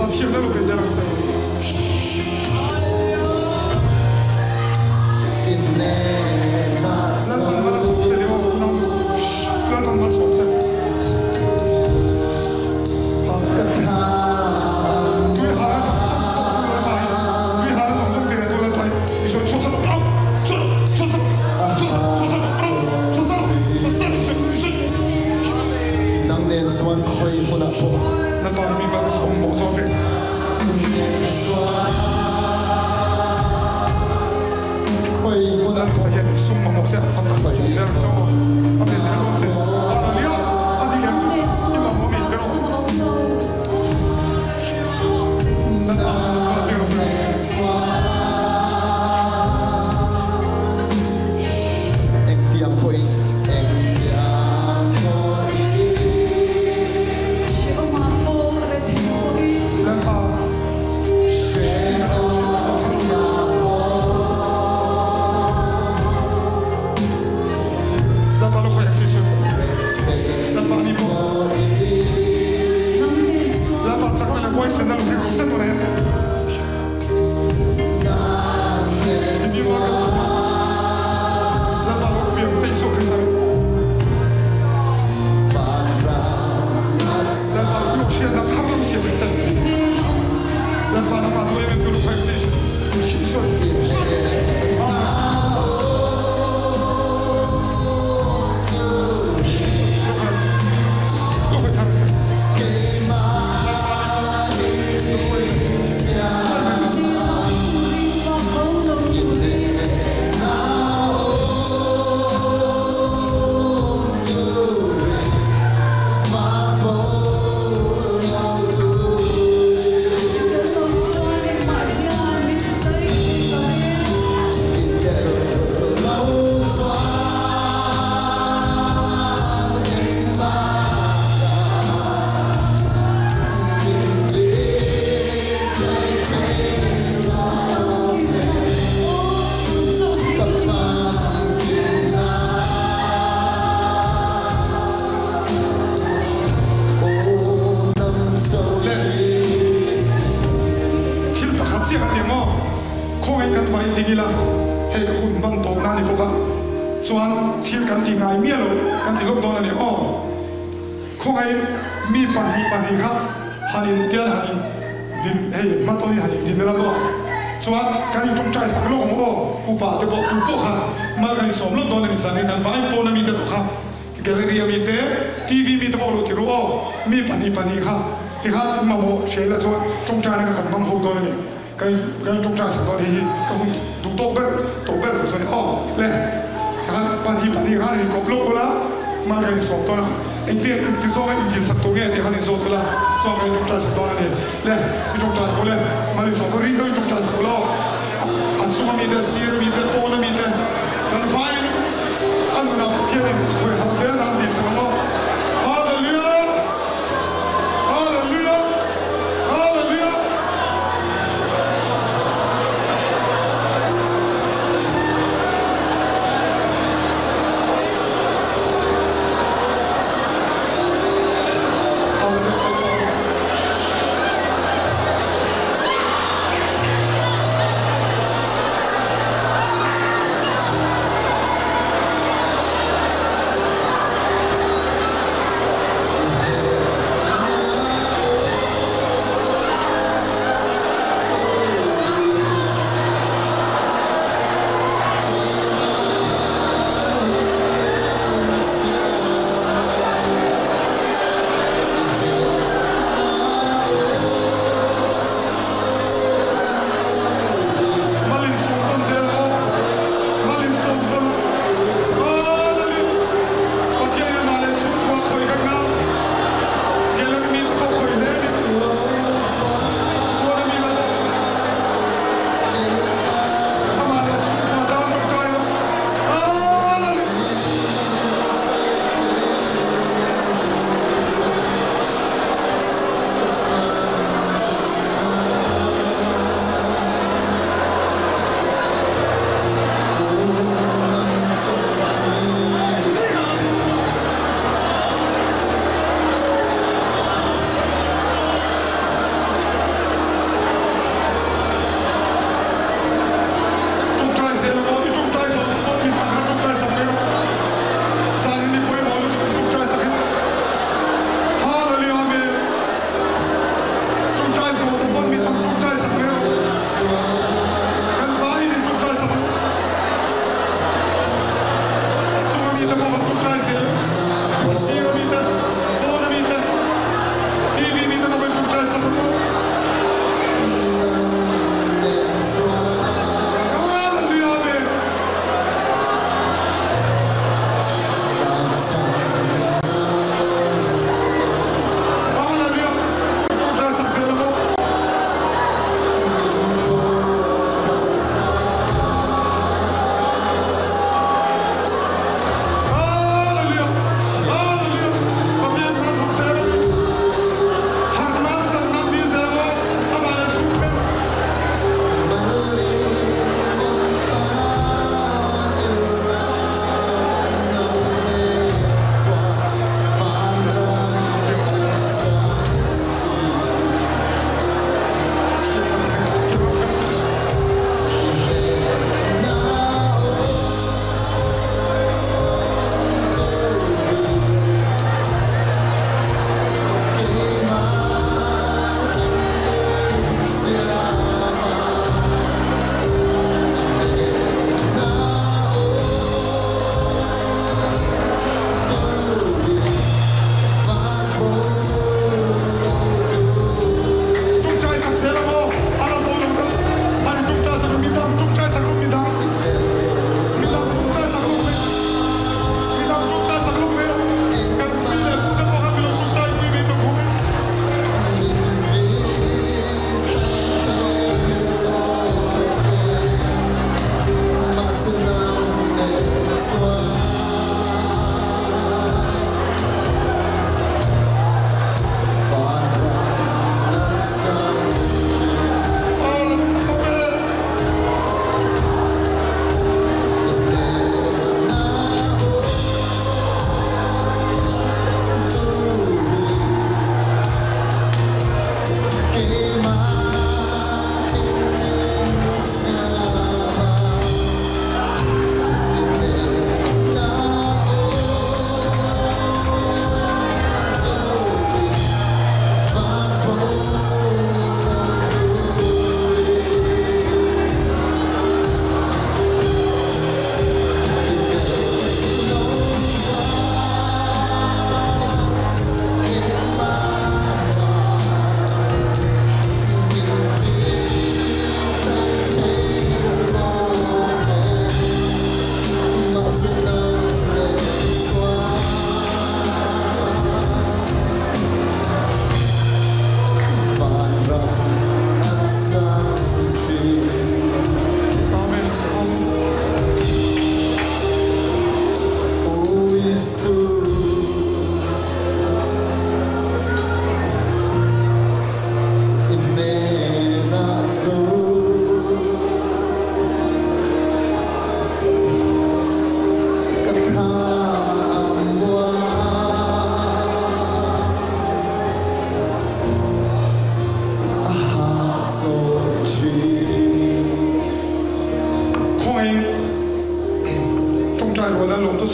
他天的路给这样子。那他们的手势的话，那他们的手势。那把你明白的从某方面，那发现送某些他们做这样做，他们这样东西，你好，你两组，你往后面跟我，那这个不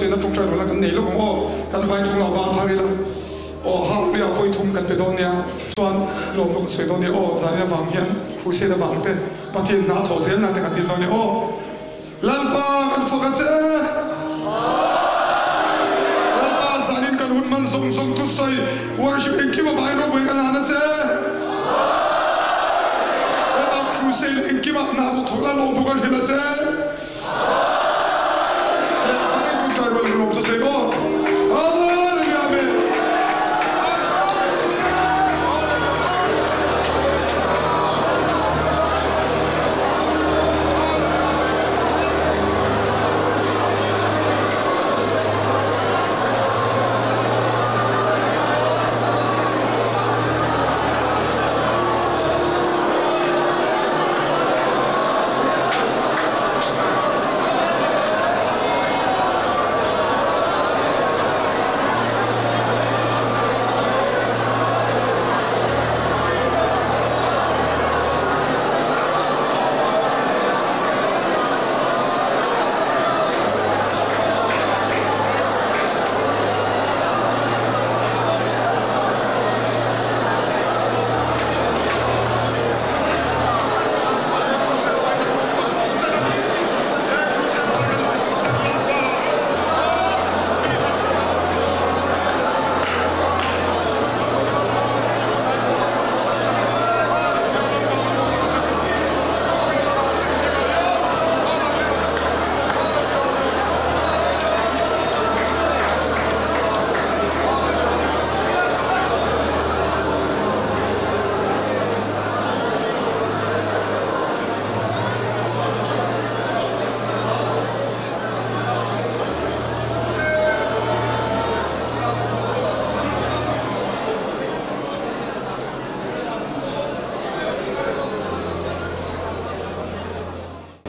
se na tung trai la kan nei lo ko kan vai chung la ban phari la o ha ria foi thum kan pe don ya chuan lo lo se don ni o zania wang hian khu se da wang te pathian na tho zel na te kan ti don ni o lan pa kan fo kan se la pa zanin kan hun man zong zong tu sai worship in ki ma vai no boi kan ana se la pa khu se in ki ma na mo thola lo to kan hila se